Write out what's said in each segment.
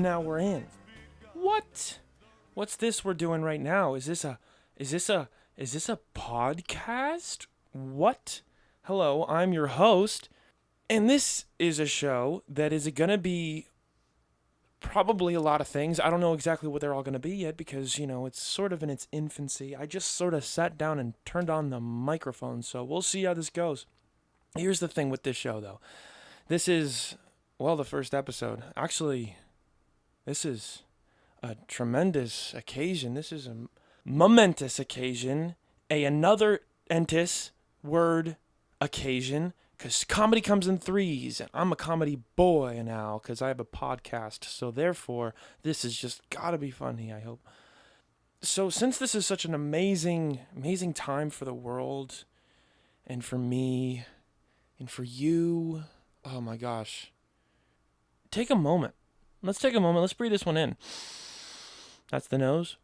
now we're in. What? What's this we're doing right now? Is this a podcast? What? Hello, I'm your host, and this is a show that is gonna be probably a lot of things. I don't know exactly what they're all gonna be yet because, it's sort of in its infancy. I just sort of sat down and turned on the microphone, so we'll see how this goes. Here's the thing with this show, though. This is, the first episode. Actually, this is a tremendous occasion. This is a momentous occasion. Another entis word occasion. Because comedy comes in threes. And I'm a comedy boy now because I have a podcast. So therefore, this is just got to be funny, I hope. So since this is such an amazing time for the world and for me and for you, oh my gosh. Take a moment. Let's take a moment. Let's breathe this one in. That's the nose.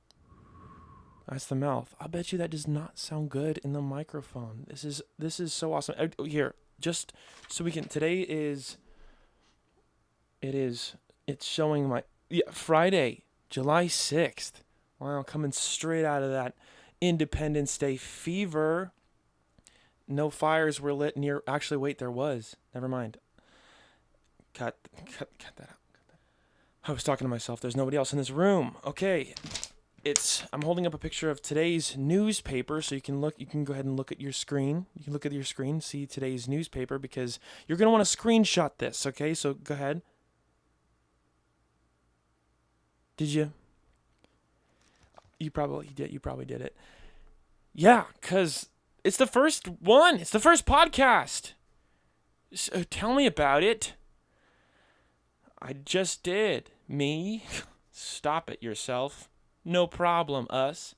That's the mouth. I'll bet you that does not sound good in the microphone. This is so awesome. Here, just so we can. It's showing Friday, July 6th. Wow, coming straight out of that Independence Day fever. No fires were lit near. Actually, wait, there was. Never mind. Cut that out. I was talking to myself. There's nobody else in this room. Okay. I'm holding up a picture of today's newspaper, so you can go ahead and look at your screen. You can look at your screen, see today's newspaper, because you're going to want to screenshot this, okay? So go ahead. Did you? You probably did. You probably did it. Yeah, because it's the first one. It's the first podcast. So tell me about it. I just did. Me? Stop it yourself. No problem, us.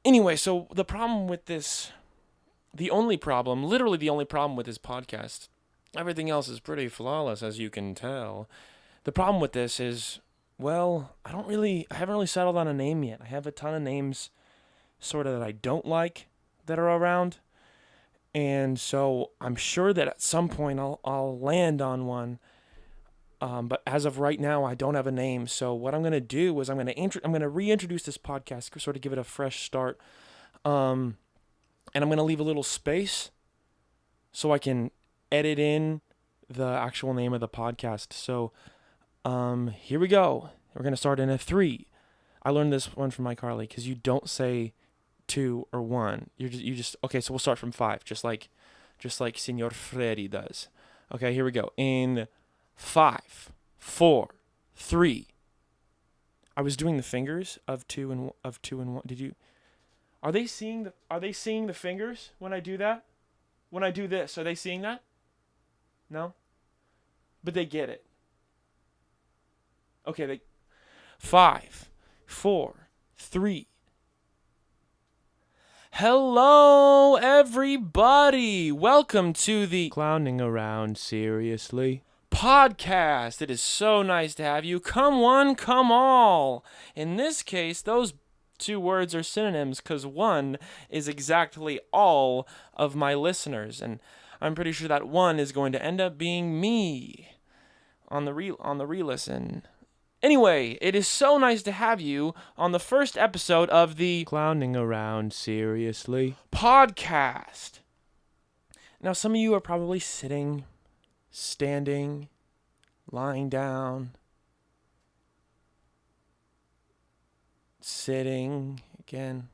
Anyway, so the problem with this, literally the only problem with this podcast, everything else is pretty flawless, as you can tell. The problem with this is, I haven't really settled on a name yet. I have a ton of names sort of that I don't like that are around. And so I'm sure that at some point I'll land on one. But as of right now, I don't have a name. So what I'm going to do is I'm going to reintroduce this podcast, sort of give it a fresh start. And I'm going to leave a little space so I can edit in the actual name of the podcast. So here we go. We're going to start in a 3. I learned this one from my Carly because you don't say 2 or 1. You just okay. So we'll start from 5, just like Signor Freddy does. Okay, here we go. In 5, 4, 3. I was doing the fingers of 2 and 1. Did you? Are they seeing the fingers when I do that? When I do this, are they seeing that? No? But they get it. Okay, 5, 4, 3. Hello, everybody. Welcome to the Clowning Around Seriously podcast. It is so nice to have you. Come one, come all. In this case, those 2 words are synonyms because one is exactly all of my listeners, and I'm pretty sure that one is going to end up being me on the re-listen. Anyway, it is so nice to have you on the first episode of the Clowning Around Seriously podcast. Now, some of you are probably sitting, standing, lying down, sitting, then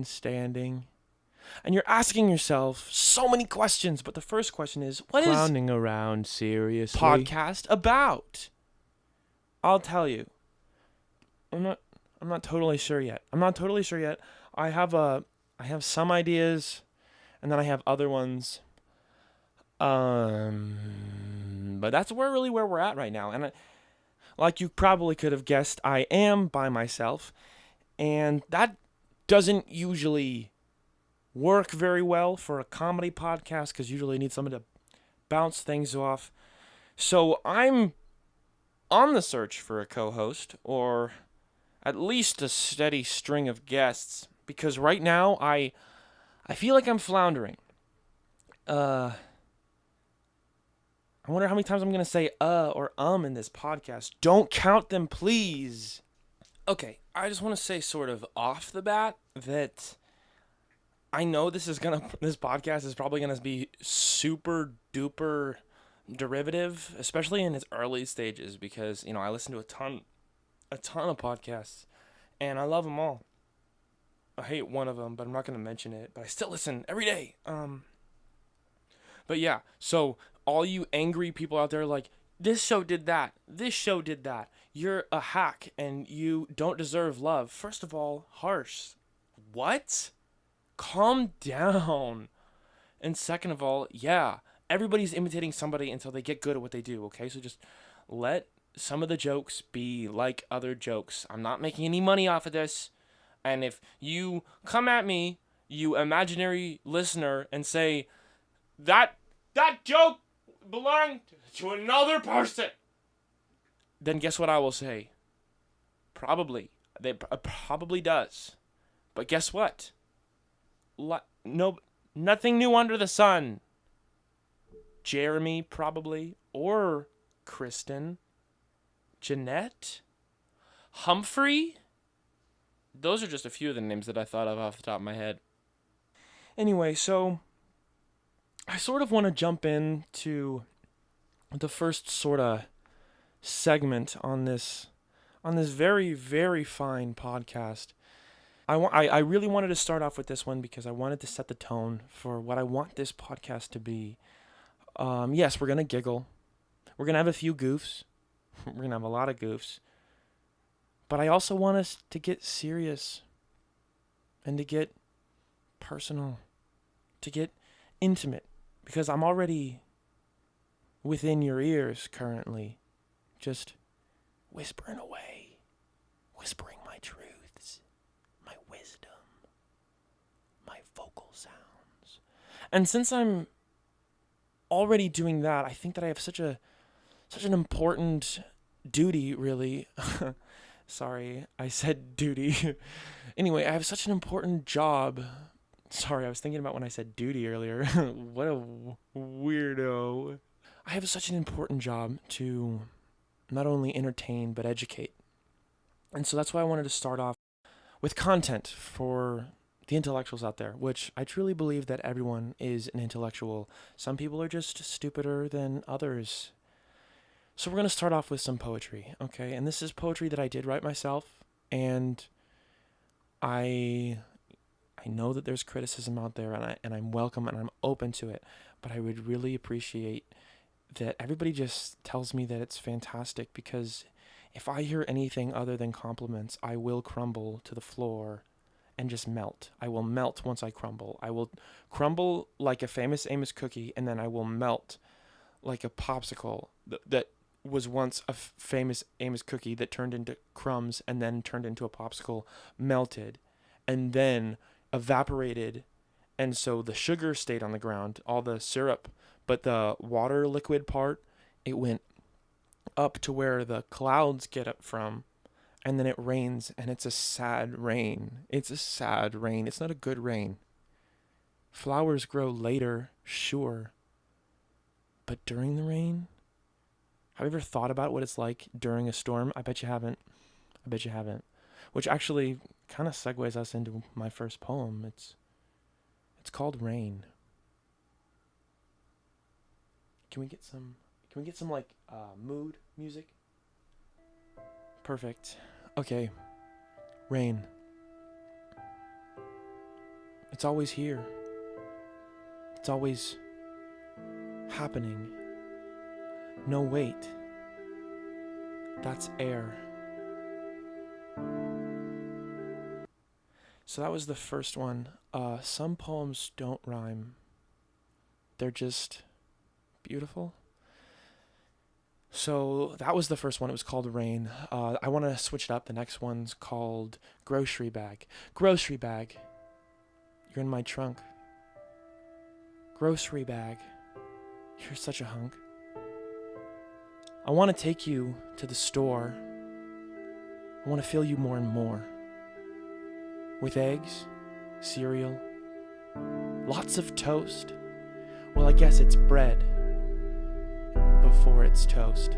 standing. And you're asking yourself so many questions, but the first question is, what is Clowning Around Seriously podcast about? I'll tell you. I'm not totally sure yet. I have some ideas, and then I have other ones. But that's where we're at right now. And like you probably could have guessed, I am by myself, and that doesn't usually work very well for a comedy podcast because usually you need someone to bounce things off. So I'm on the search for a co-host, or at least a steady string of guests, because right now I feel like I'm floundering. I I wonder how many times I'm going to say or in this podcast. Don't count them, please. Okay, I just want to say sort of off the bat that I know this podcast is probably going to be super duper derivative, especially in its early stages, because, I listen to a ton of podcasts, and I love them all. I hate one of them, but I'm not going to mention it, but I still listen every day. But yeah, so all you angry people out there like, this show did that, you're a hack, and you don't deserve love. First of all, harsh. What? Calm down. And second of all, yeah, everybody's imitating somebody until they get good at what they do, okay? So just let some of the jokes be like other jokes. I'm not making any money off of this. And if you come at me, you imaginary listener, and say, that joke belonged to another person, then guess what I will say? Probably. It probably does. But guess what? No, nothing new under the sun. Jeremy, probably. Or Kristen. Jeanette. Humphrey. Those are just a few of the names that I thought of off the top of my head. Anyway, so I sort of want to jump into the first sort of segment on this very, very fine podcast. I really wanted to start off with this one because I wanted to set the tone for what I want this podcast to be. Yes, we're going to giggle. We're going to have a few goofs. We're going to have a lot of goofs. But I also want us to get serious and to get personal, to get intimate, because I'm already within your ears currently, just whispering away, whispering my truths, my wisdom, my vocal sounds. And since I'm already doing that, I think that I have such an important duty, really. Sorry, I said duty. Anyway, I have such an important job. Sorry, I was thinking about when I said duty earlier. What a weirdo. I have such an important job to not only entertain, but educate. And so that's why I wanted to start off with content for the intellectuals out there, which I truly believe that everyone is an intellectual. Some people are just stupider than others. So we're going to start off with some poetry, okay? And this is poetry that I did write myself, and I know that there's criticism out there, and I'm welcome and I'm open to it, but I would really appreciate that everybody just tells me that it's fantastic, because if I hear anything other than compliments, I will crumble to the floor and just melt. I will melt once I crumble. I will crumble like a famous Amos cookie, and then I will melt like a popsicle that was once a famous Amos cookie that turned into crumbs and then turned into a popsicle, melted, and then evaporated, and so the sugar stayed on the ground, all the syrup, but the water liquid part, it went up to where the clouds get up from, and then it rains, and it's a sad rain. It's a sad rain. It's not a good rain. Flowers grow later, sure, but during the rain? Have you ever thought about what it's like during a storm? I bet you haven't. Which actually kind of segues us into my first poem. It's called Rain. Can we get some like mood music? Perfect. Okay. Rain. It's always here. It's always happening. No, wait. That's air. So that was the first one. Some poems don't rhyme. They're just beautiful. So that was the first one. It was called Rain. I want to switch it up. The next one's called Grocery Bag. Grocery bag. You're in my trunk. Grocery bag. You're such a hunk. I want to take you to the store. I want to fill you more and more. With eggs, cereal, lots of toast. Well, I guess it's bread. before it's toast.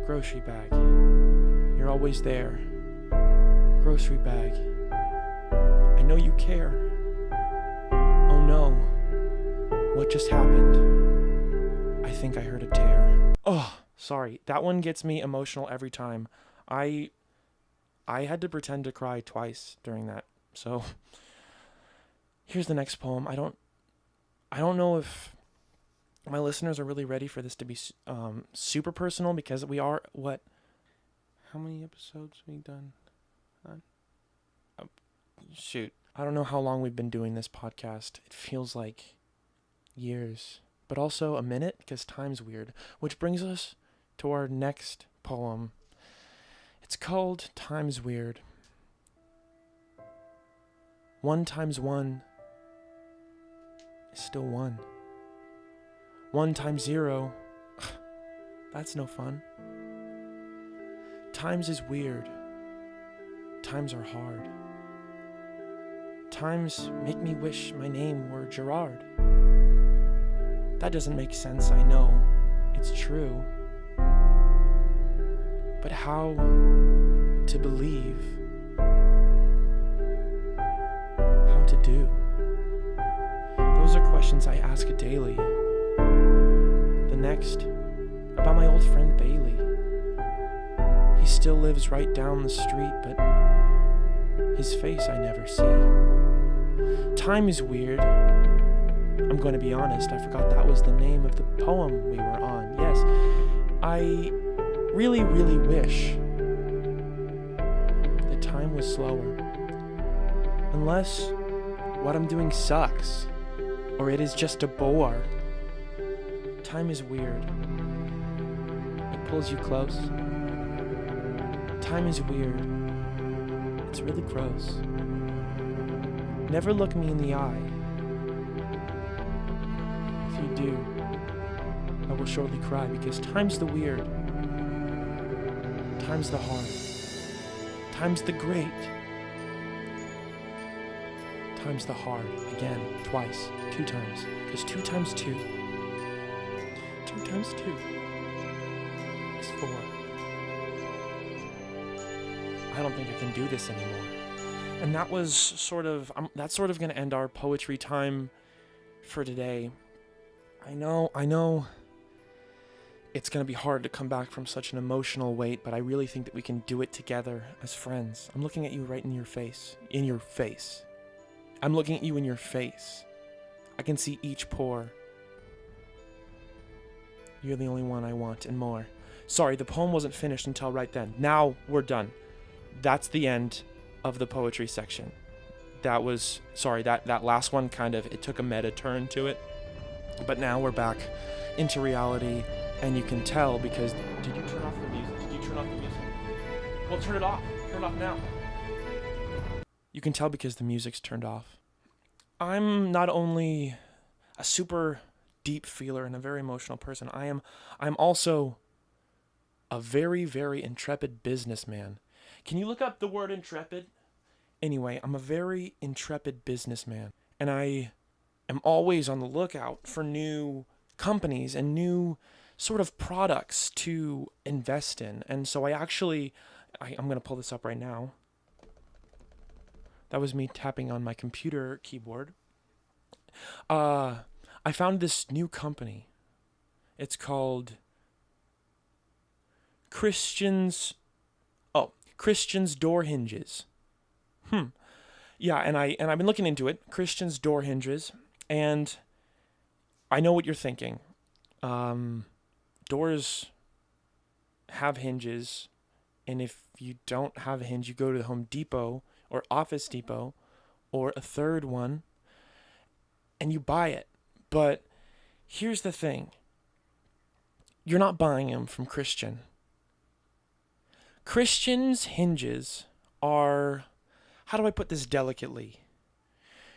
Grocery bag. You're always there. Grocery bag. I know you care. Oh no. What just happened? I think I heard a tear. Oh, sorry. That one gets me emotional every time. I had to pretend to cry twice during that. So here's the next poem. I don't know if my listeners are really ready for this to be super personal, because we are, how many episodes have we done? Shoot. I don't know how long we've been doing this podcast. It feels like years, but also a minute, because time's weird. Which brings us to our next poem. It's called Time's Weird. 1 times 1 is still 1. 1 times 0, that's no fun. Times is weird. Times are hard. Times make me wish my name were Gerard. That doesn't make sense, I know. It's true. But how to believe? How to do? Those are questions I ask daily. The next, about my old friend Bailey. He still lives right down the street, but his face I never see. Time is weird. I'm going to be honest, I forgot that was the name of the poem we were on. Yes, I really, really wish that time was slower. Unless what I'm doing sucks, or it is just a bore. Time is weird. It pulls you close. Time is weird. It's really gross. Never look me in the eye. If you do, I will surely cry, because time's the weird. Time's the hard. Time's the great. Time's the hard. Again, twice, 2 times. Because 2 times 2. 2 times 2 is 4. I don't think I can do this anymore. And that was that's sort of going to end our poetry time for today. I know it's going to be hard to come back from such an emotional weight, but I really think that we can do it together as friends. I'm looking at you right in your face. In your face. I'm looking at you in your face. I can see each pore. You're the only one I want, and more. Sorry, the poem wasn't finished until right then. Now we're done. That's the end of the poetry section. That last one it took a meta turn to it. But now we're back into reality, and you can tell because... Did you turn off the music? Well, turn it off. Turn it off now. You can tell because the music's turned off. I'm not only a super deep feeler and a very emotional person, I'm also a very, very intrepid businessman. Can you look up the word intrepid? Anyway, I'm a very intrepid businessman, and I am always on the lookout for new companies and new sort of products to invest in. And so I'm going to pull this up right now. That was me tapping on my computer keyboard. I found this new company. It's called Christian's Door Hinges. Yeah, and I've been looking into it. Christian's Door Hinges, and I know what you're thinking. Doors have hinges, and if you don't have a hinge, you go to the Home Depot or Office Depot or a third one, and you buy it. But here's the thing. You're not buying them from Christian. Christian's hinges are... How do I put this delicately?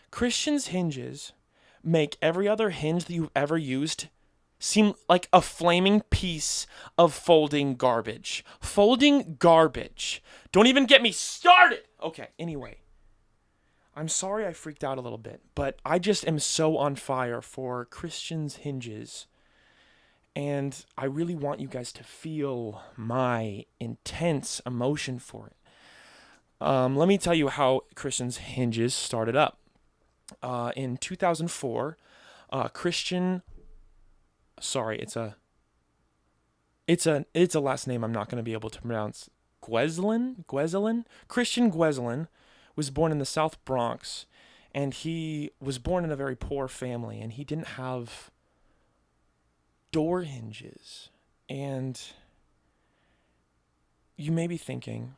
Christian's hinges make every other hinge that you've ever used seem like a flaming piece of folding garbage. Folding garbage. Don't even get me started! Okay, anyway. I'm sorry I freaked out a little bit, but I just am so on fire for Christian's hinges. And I really want you guys to feel my intense emotion for it. Let me tell you how Christian's hinges started up. In 2004, Christian, sorry, it's a last name I'm not going to be able to pronounce. Gwezelin? Christian Gwezelin was born in the South Bronx, and he was born in a very poor family, and he didn't have door hinges. And you may be thinking,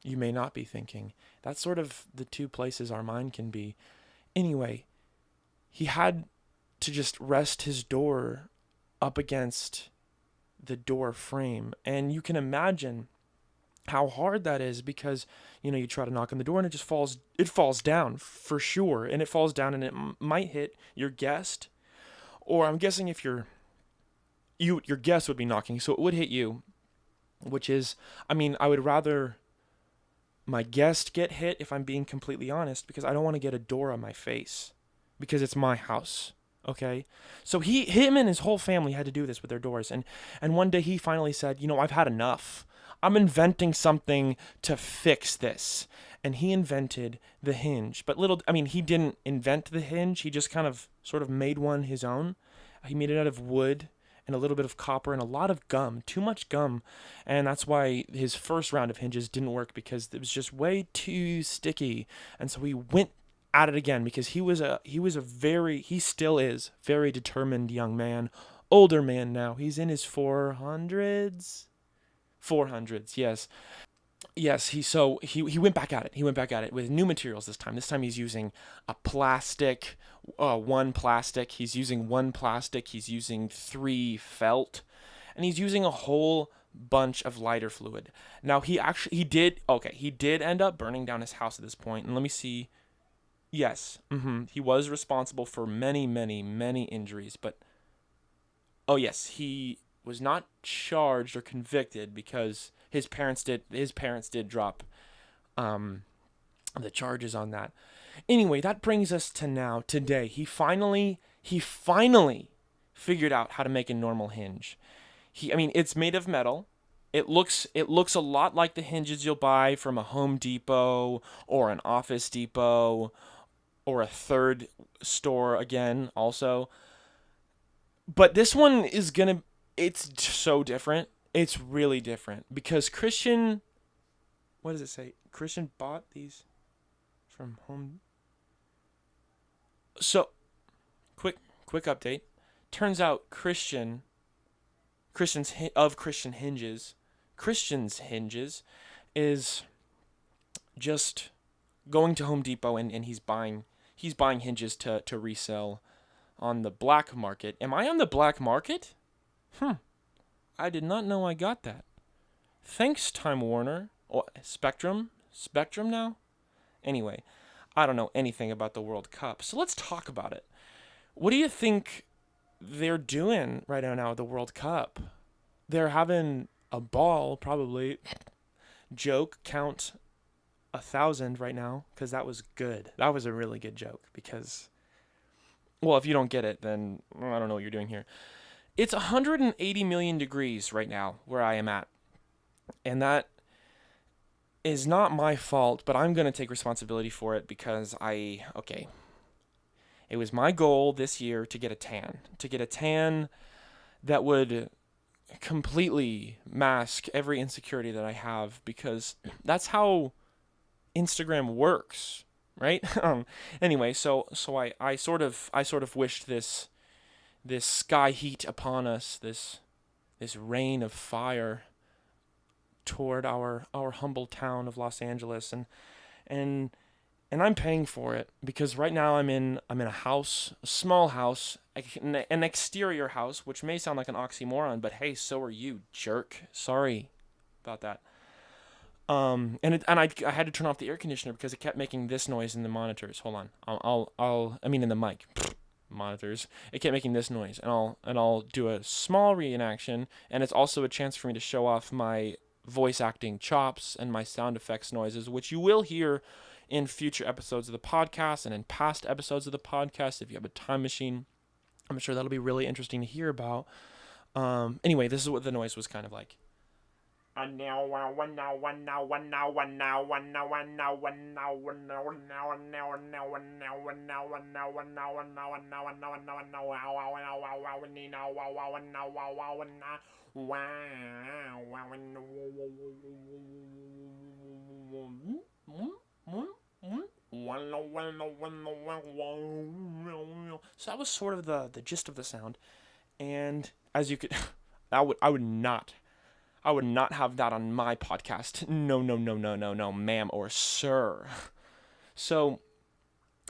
you may not be thinking, that's sort of the two places our mind can be. Anyway, he had to just rest his door up against the door frame. And you can imagine how hard that is, because you try to knock on the door and it falls down for sure, and it falls down and it might hit your guest, or I'm guessing if your guest would be knocking, so it would hit you, which is, I would rather my guest get hit, if I'm being completely honest, because I don't want to get a door on my face, because it's my house. Okay, so him and his whole family had to do this with their doors, and one day he finally said, I've had enough. I'm inventing something to fix this, and he invented the hinge. But he didn't invent the hinge. He just kind of sort of made one his own. He made it out of wood and a little bit of copper and a lot of gum, too much gum, and that's why his first round of hinges didn't work, because it was just way too sticky. And so he went at it again, because he still is very determined young man, older man now. He's in his 400s, yes. He went back at it. He went back at it with new materials this time. This time he's using a plastic, one plastic. He's using one plastic. He's using 3 felt, and he's using a whole bunch of lighter fluid. Now he did end up burning down his house at this point. And let me see. Yes, he was responsible for many, many, many injuries. But he was not charged or convicted, because his parents did drop the charges on that. Anyway, that brings us to today. He finally figured out how to make a normal hinge. It's made of metal. It looks a lot like the hinges you'll buy from a Home Depot or an Office Depot or a third store again also. But this one it's so different. It's really different, because Christian, what does it say? Christian bought these from Home. So, quick update. Turns out Christian's hinges is just going to Home Depot and he's buying hinges to resell on the black market. Am I on the black market? I did not know I got that. Thanks, Time Warner. Oh, Spectrum now? Anyway, I don't know anything about the World Cup, so let's talk about it. What do you think they're doing right now at the World Cup? They're having a ball, probably. Joke, count 1,000 right now, because that was good. That was a really good joke, because, well, if you don't get it, then I don't know what you're doing here. It's 180 million degrees right now where I am at. And that is not my fault, but I'm going to take responsibility for it, because it was my goal this year to get a tan that would completely mask every insecurity that I have, because that's how Instagram works, right? Anyway, so I sort of wished this sky heat upon us, this rain of fire toward our humble town of Los Angeles, and I'm paying for it, because right now I'm in a house, a small house, an exterior house, which may sound like an oxymoron, but hey, so are you, jerk. Sorry about that. And I had to turn off the air conditioner because it kept making this noise in the monitors. Hold on, in the mic. Monitors. It kept making this noise, and I'll do a small reenaction, and it's also a chance for me to show off my voice acting chops and my sound effects noises, which you will hear in future episodes of the podcast and in past episodes of the podcast. If you have a time machine, I'm sure that'll be really interesting to hear about. Anyway, this is what the noise was kind of like. So that was sort of the gist of the sound. And as you could, I would not have that on my podcast. No, ma'am or sir. So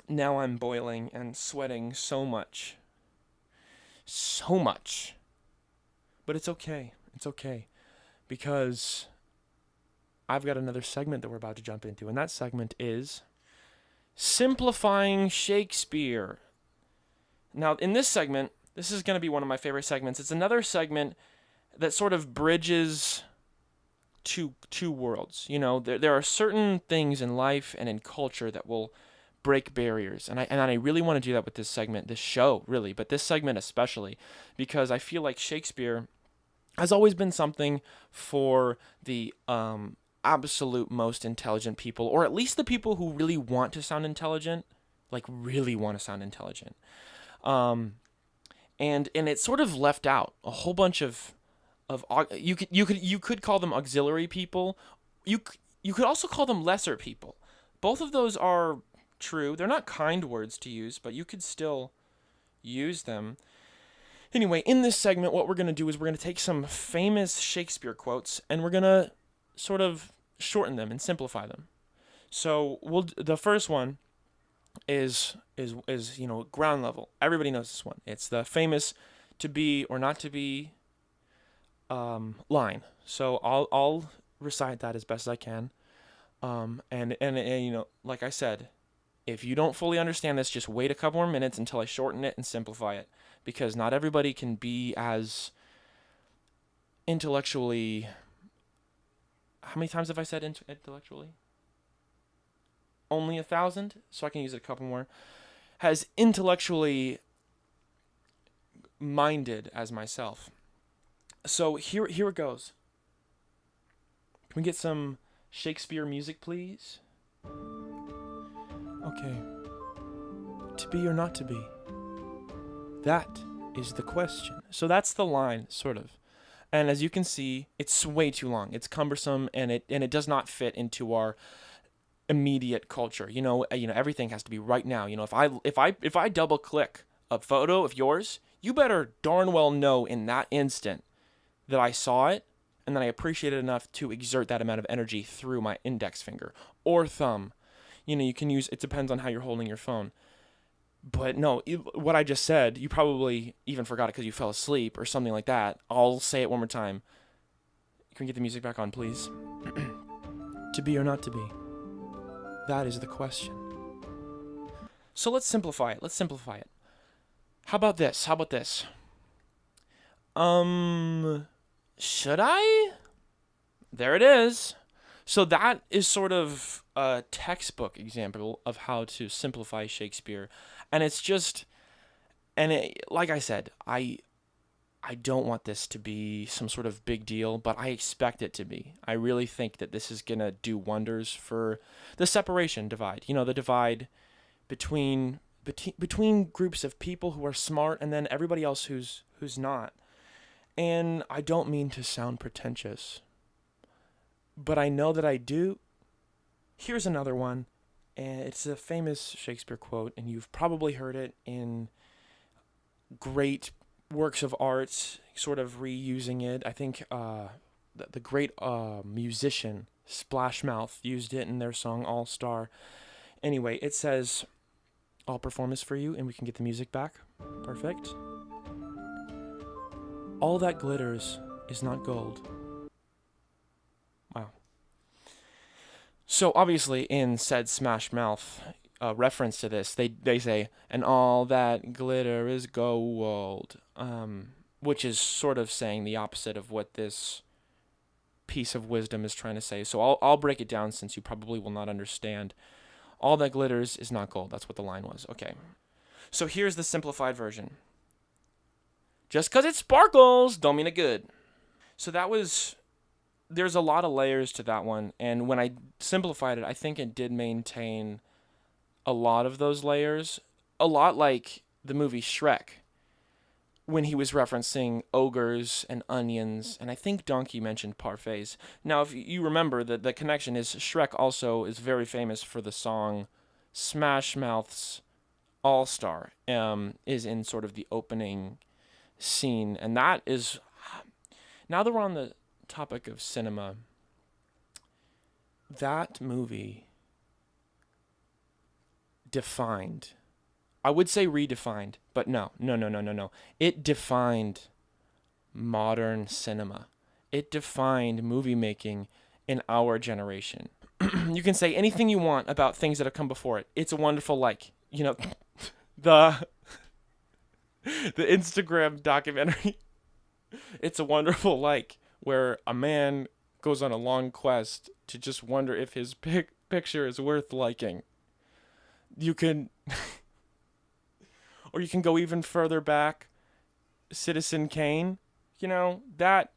now I'm boiling and sweating so much. But it's okay. It's okay. Because I've got another segment that we're about to jump into. And that segment is Simplifying Shakespeare. Now, in this segment, this is going to be one of my favorite segments. It's another segment that sort of bridges two worlds. You know, there are certain things in life and in culture that will break barriers. And I really want to do that with this segment, this show, really, but this segment especially, because I feel like Shakespeare has always been something for the absolute most intelligent people, or at least the people who really want to sound intelligent, like really want to sound intelligent. And it's sort of left out a whole bunch of you could call them auxiliary people. You could also call them lesser people. Both of those are true. They're not kind words to use, but you could still use them. Anyway, in this segment, what we're going to do is we're going to take some famous Shakespeare quotes and we're going to sort of shorten them and simplify them. So the first one is ground level. Everybody knows this one. It's the famous "to be or not to be" line. So I'll recite that as best as I can. And like I said, if you don't fully understand this, just wait a couple more minutes until I shorten it and simplify it, because not everybody can be as intellectually. How many times have I said intellectually? Only 1,000, so I can use it a couple more. Has intellectually minded as myself. So here it goes. Can we get some Shakespeare music, please? Okay. To be or not to be? That is the question. So that's the line, sort of. And as you can see, it's way too long. It's cumbersome, and it does not fit into our immediate culture. You know, everything has to be right now. You know, if I double click a photo of yours, you better darn well know in that instant that I saw it and that I appreciate it enough to exert that amount of energy through my index finger or thumb. You know, you can use, it depends on how you're holding your phone. But no, what I just said, you probably even forgot it because you fell asleep or something like that. I'll say it one more time. Can we get the music back on, please? To be or not to be? That is the question. So let's simplify it. How about this? Should I? There it is. So that is sort of a textbook example of how to simplify Shakespeare. And it's just, like I said, I don't want this to be some sort of big deal, but I expect it to be. I really think that this is going to do wonders for the separation divide. You know, the divide between groups of people who are smart and then everybody else who's not. And I don't mean to sound pretentious, but I know that I do. Here's another one, and it's a famous Shakespeare quote, and you've probably heard it in great works of art, sort of reusing it. I think the great musician Splash Mouth used it in their song All Star. Anyway, it says, "I'll perform this for you," and we can get the music back. Perfect. "All that glitters is not gold." Wow. So obviously in said Smash Mouth reference to this, they say, "And all that glitter is gold," which is sort of saying the opposite of what this piece of wisdom is trying to say. So I'll break it down since you probably will not understand All that glitters is not gold. That's what the line was. Okay. So here's the simplified version. Just 'cause it sparkles don't mean it good. So there's a lot of layers to that one, and when I simplified it, I think it did maintain a lot of those layers. A lot like the movie Shrek, when he was referencing ogres and onions, and I think Donkey mentioned parfaits. Now, if you remember, the connection is Shrek also is very famous for the song Smash Mouth's All Star, is in sort of the opening scene, and that is, now that we're on the topic of cinema, that movie defined, I would say redefined, but no. It defined modern cinema. It defined movie making in our generation. You can say anything you want about things that have come before it. It's a Wonderful Like, the Instagram documentary. It's a Wonderful Like, where a man goes on a long quest to just wonder if his picture is worth liking. You can or you can go even further back. Citizen Kane, that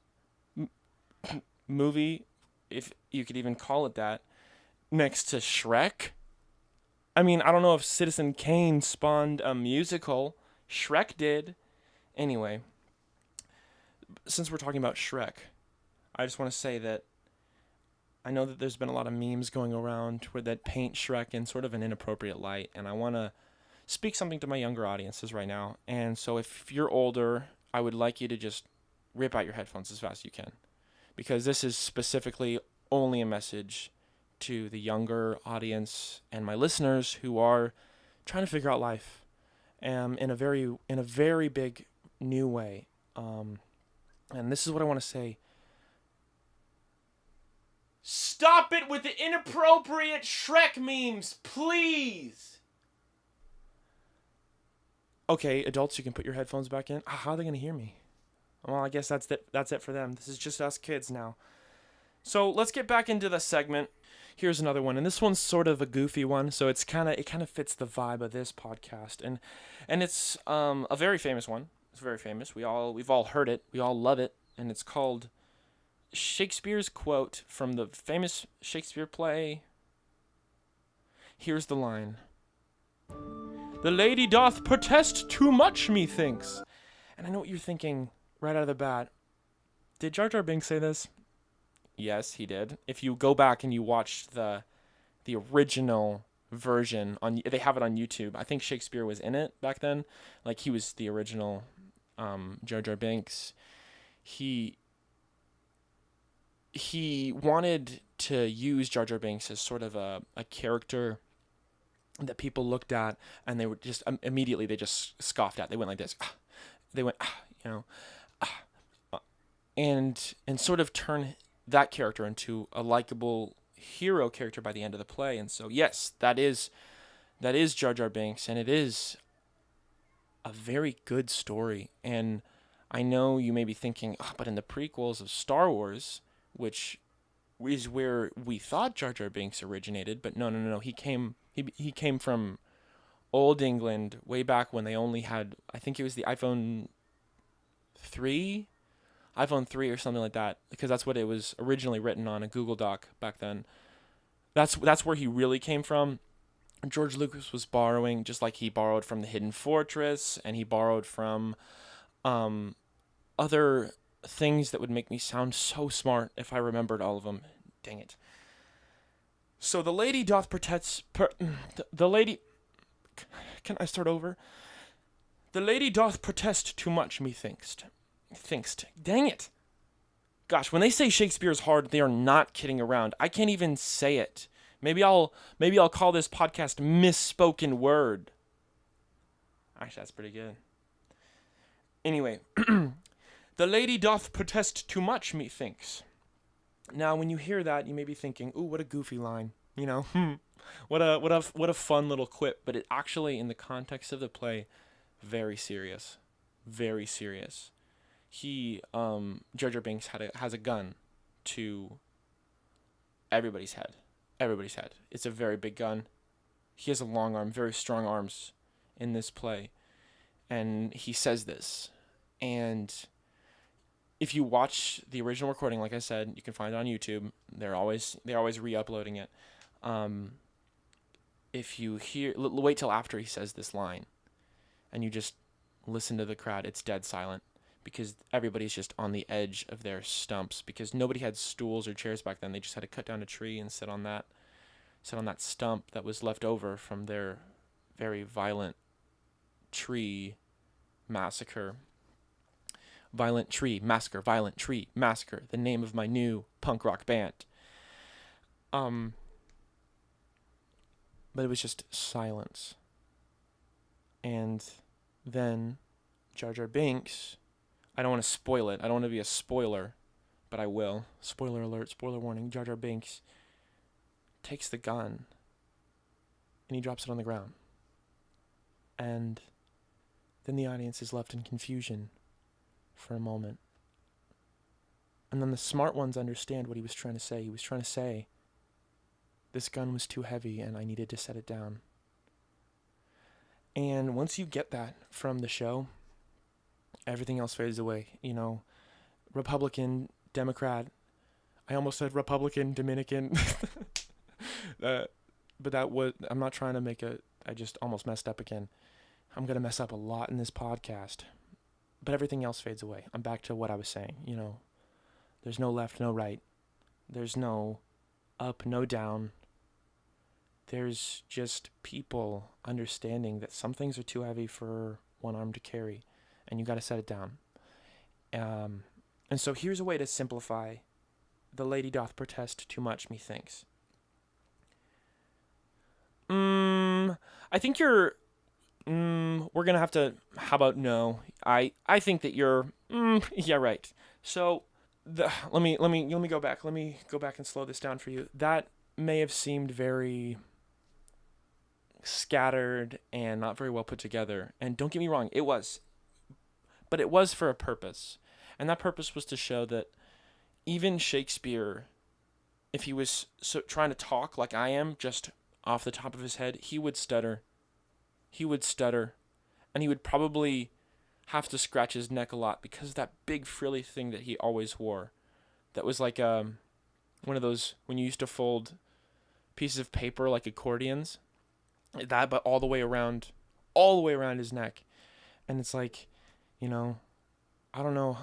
movie, if you could even call it that, next to Shrek. I mean, I don't know if Citizen Kane spawned a musical. Shrek did. Anyway, since we're talking about Shrek, I just want to say that I know that there's been a lot of memes going around that paint Shrek in sort of an inappropriate light, and I want to speak something to my younger audiences right now. And so if you're older, I would like you to just rip out your headphones as fast as you can, because this is specifically only a message to the younger audience and my listeners who are trying to figure out life in a very big new way. And this is what I want to say. Stop it with the inappropriate Shrek memes, please. Okay, adults, you can put your headphones back in. How are they going to hear me? Well, I guess that's it for them. This is just us kids now. So let's get back into the segment. Here's another one, and this one's sort of a goofy one, so it kind of fits the vibe of this podcast, and it's a very famous one. It's very famous. We've all heard it. We all love it, and it's called Shakespeare's quote from the famous Shakespeare play. Here's the line. "The lady doth protest too much, methinks." And I know what you're thinking right out of the bat. Did Jar Jar Binks say this? Yes, he did. If you go back and you watch the original version, they have it on YouTube. I think Shakespeare was in it back then. Like, he was the original Jar Jar Binks. He wanted to use Jar Jar Binks as sort of a character that people looked at, and they were just immediately they just scoffed at. They went like this. They went, and sort of turn that character into a likable hero character by the end of the play. And so, yes, that is Jar Jar Binks, and it is a very good story. And I know you may be thinking, but in the prequels of Star Wars, which is where we thought Jar Jar Binks originated, but no. He came from old England way back when they only had, I think it was the iPhone 3 or something like that, because that's what it was originally written on, a Google Doc back then. That's where he really came from. George Lucas was borrowing, just like he borrowed from The Hidden Fortress, and he borrowed from other things that would make me sound so smart if I remembered all of them. Dang it. So the lady doth protest... the lady... Can I start over? "The lady doth protest too much, methinks." Dang it. Gosh, when they say Shakespeare's hard, they are not kidding around. I can't even say it. Maybe I'll call this podcast Misspoken Word. Actually, that's pretty good. Anyway, "The lady doth protest too much, methinks." Now, when you hear that, you may be thinking, "Ooh, what a goofy line." What a fun little quip. But it actually, in the context of the play, very serious. Very serious. Jar Jar Binks has a gun to everybody's head. It's a very big gun. He has a long arm, very strong arms in this play. And he says this. And if you watch the original recording, like I said, you can find it on YouTube. They're always re-uploading it. If you wait till after he says this line, and you just listen to the crowd, it's dead silent because everybody's just on the edge of their stumps because nobody had stools or chairs back then. They just had to cut down a tree and sit on that stump that was left over from their very violent tree massacre. Violent Tree Massacre, Violent Tree Massacre, the name of my new punk rock band. But it was just silence. And then Jar Jar Binks, I don't want to spoil it. I don't want to be a spoiler, but I will. Spoiler alert, spoiler warning. Jar Jar Binks takes the gun and he drops it on the ground. And then the audience is left in confusion for a moment. And then the smart ones understand what he was trying to say. He was trying to say, this gun was too heavy and I needed to set it down. And once you get that from the show, everything else fades away. You know, Republican, Democrat. I almost said Republican, Dominican. But that was, I'm not trying to make I just almost messed up again. I'm going to mess up a lot in this podcast. But everything else fades away. I'm back to what I was saying, you know. There's no left, no right. There's no up, no down. There's just people understanding that some things are too heavy for one arm to carry, and you got to set it down. And so here's a way to simplify the lady doth protest too much, methinks. I think you're... we're going to have to... How about no? I think that you're... yeah, right. So, let me go back. Let me go back and slow this down for you. That may have seemed very scattered and not very well put together. And don't get me wrong, it was. But it was for a purpose. And that purpose was to show that even Shakespeare, if he was trying to talk like I am, just off the top of his head, he would stutter. He would stutter. And he would probably have to scratch his neck a lot because of that big frilly thing that he always wore. That was like one of those, when you used to fold pieces of paper like accordions. That, but all the way around his neck. And it's like, you know, I don't know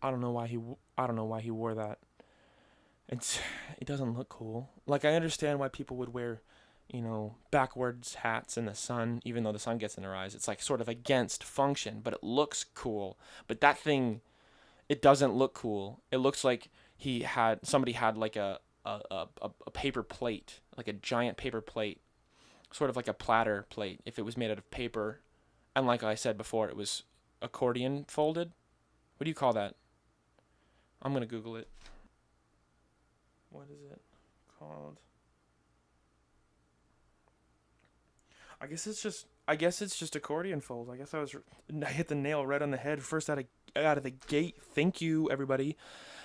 why he wore that. It doesn't look cool. Like, I understand why people would wear, you know, backwards hats in the sun, even though the sun gets in their eyes. It's like sort of against function, but it looks cool. But that thing, it doesn't look cool. It looks like somebody had like a paper plate, like a giant paper plate, sort of like a platter plate, if it was made out of paper. And like I said before, it was accordion folded. What do you call that? I'm going to Google it. What is it called? I guess it's just accordion fold. I guess I hit the nail right on the head first out of the gate. Thank you, everybody.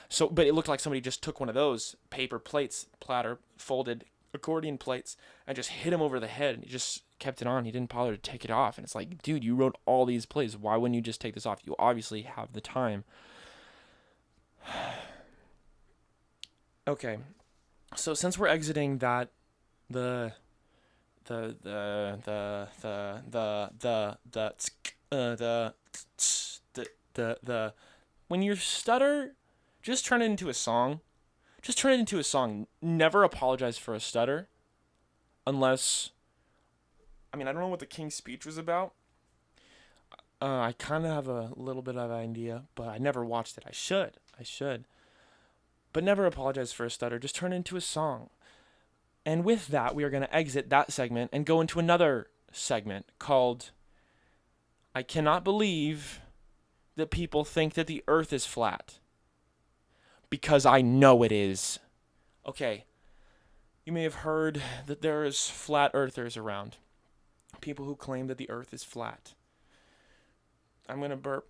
So, but it looked like somebody just took one of those paper plates, platter, folded accordion plates, and just hit him over the head, and he just kept it on. He didn't bother to take it off. And it's like, dude, you wrote all these plays. Why wouldn't you just take this off? You obviously have the time. Okay. So since we're exiting that, the when you stutter, just turn it into a song. Just turn it into a song. Never apologize for a stutter. Unless, I mean, I don't know what the King's Speech was about. I kind of have a little bit of an idea, but I never watched it. I should. But never apologize for a stutter. Just turn it into a song. And with that, we are going to exit that segment and go into another segment called I Cannot Believe That People Think That the Earth is Flat. Because I know it is. Okay, you may have heard that there is flat earthers around. People who claim that the earth is flat. I'm going to burp.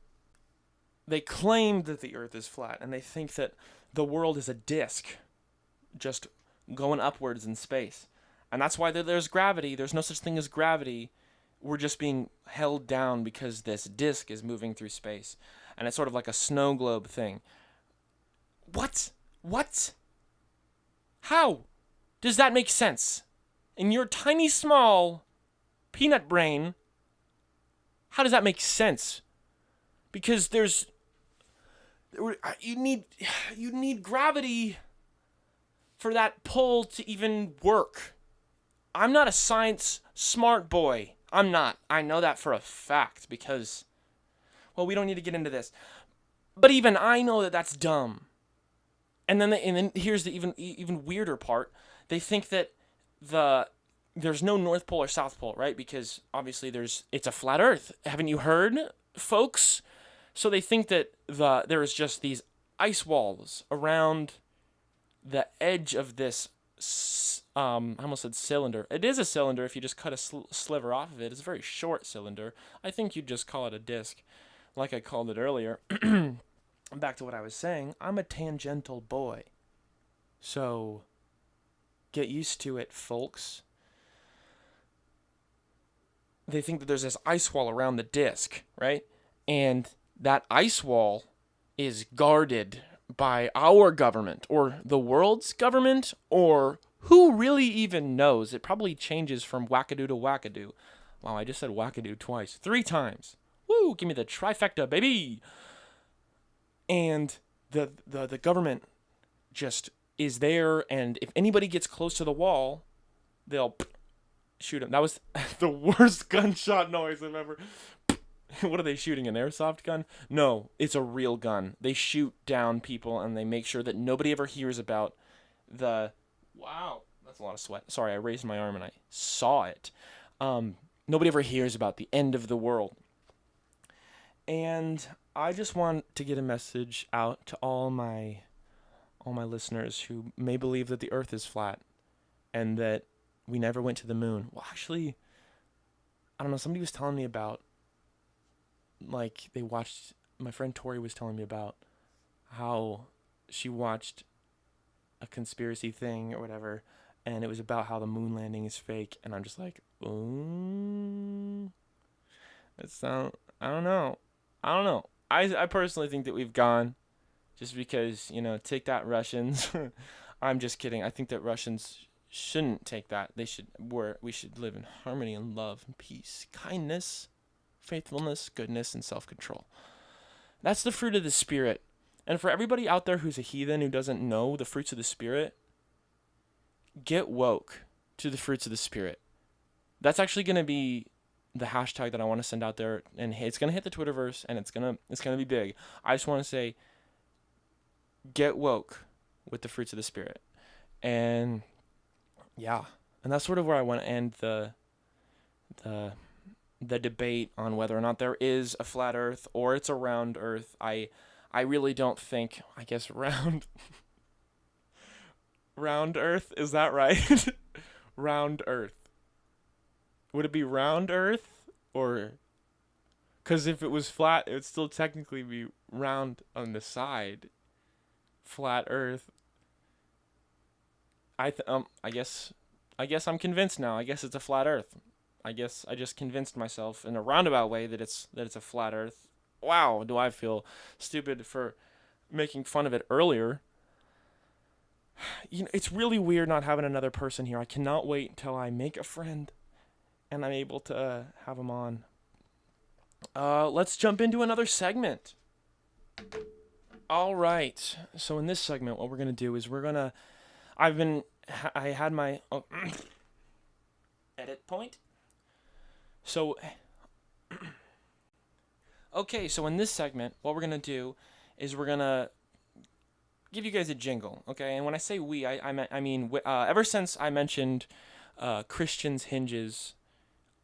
They claim that the earth is flat, and they think that the world is a disc just going upwards in space. And that's why there's gravity. There's no such thing as gravity. We're just being held down because this disk is moving through space. And it's sort of like a snow globe thing. What? What? How does that make sense? In your tiny, small peanut brain, how does that make sense? Because you need gravity for that pull to even work. I'm not a science smart boy. I'm not. I know that for a fact because, well, we don't need to get into this. But even I know that that's dumb. And then here's the even weirder part. They think that there's no North Pole or South Pole, right? Because obviously it's a flat Earth. Haven't you heard, folks? So they think that there's just these ice walls around the edge of this. I almost said cylinder. It is a cylinder if you just cut a sliver off of it. It's a very short cylinder. I think you'd just call it a disc, like I called it earlier. Back to what I was saying. I'm a tangential boy. So get used to it, folks. They think that there's this ice wall around the disc, right? And that ice wall is guarded by our government or the world's government, or who really even knows? It probably changes from wackadoo to wackadoo. Wow, I just said wackadoo twice. 3 times. Woo, give me the trifecta, baby. And the government just is there, and if anybody gets close to the wall, they'll shoot him. That was the worst gunshot noise I've ever... What are they shooting, an airsoft gun? No, it's a real gun. They shoot down people, and they make sure that nobody ever hears about the... Wow, that's a lot of sweat. Sorry, I raised my arm and I saw it. Nobody ever hears about the end of the world. And I just want to get a message out to all my listeners who may believe that the Earth is flat and that we never went to the moon. Well, actually, I don't know. Somebody was telling me about, like, they watched, my friend Tori was telling me about how she watched a conspiracy thing or whatever, and it was about how the moon landing is fake, and I'm just like, ooh, I don't know. I personally think that we've gone, just because, take that, Russians. I'm just kidding. I think that Russians shouldn't take that. We should live in harmony and love and peace, kindness, faithfulness, goodness, and self-control. That's the fruit of the Spirit. And for everybody out there who's a heathen who doesn't know the fruits of the Spirit, get woke to the fruits of the Spirit. That's actually going to be the hashtag that I want to send out there, and it's going to hit the Twitterverse, and it's going to be big. I just want to say, get woke with the fruits of the Spirit. And yeah, and that's sort of where I want to end the debate on whether or not there is a flat Earth or it's a round Earth. I really don't think, I guess, round Earth, is that right? Round Earth. Would it be round Earth, or, because if it was flat, it would still technically be round on the side. Flat Earth. I guess I'm convinced now. I guess it's a flat Earth. I guess I just convinced myself in a roundabout way that it's a flat Earth. Wow, do I feel stupid for making fun of it earlier. It's really weird not having another person here. I cannot wait until I make a friend and I'm able to have them on. Let's jump into another segment. All right. So in this segment, what we're going to do is I had my edit point. So, okay, so in this segment, what we're going to do is we're going to give you guys a jingle, okay? And when I say we, I mean ever since I mentioned Christian's Hinges,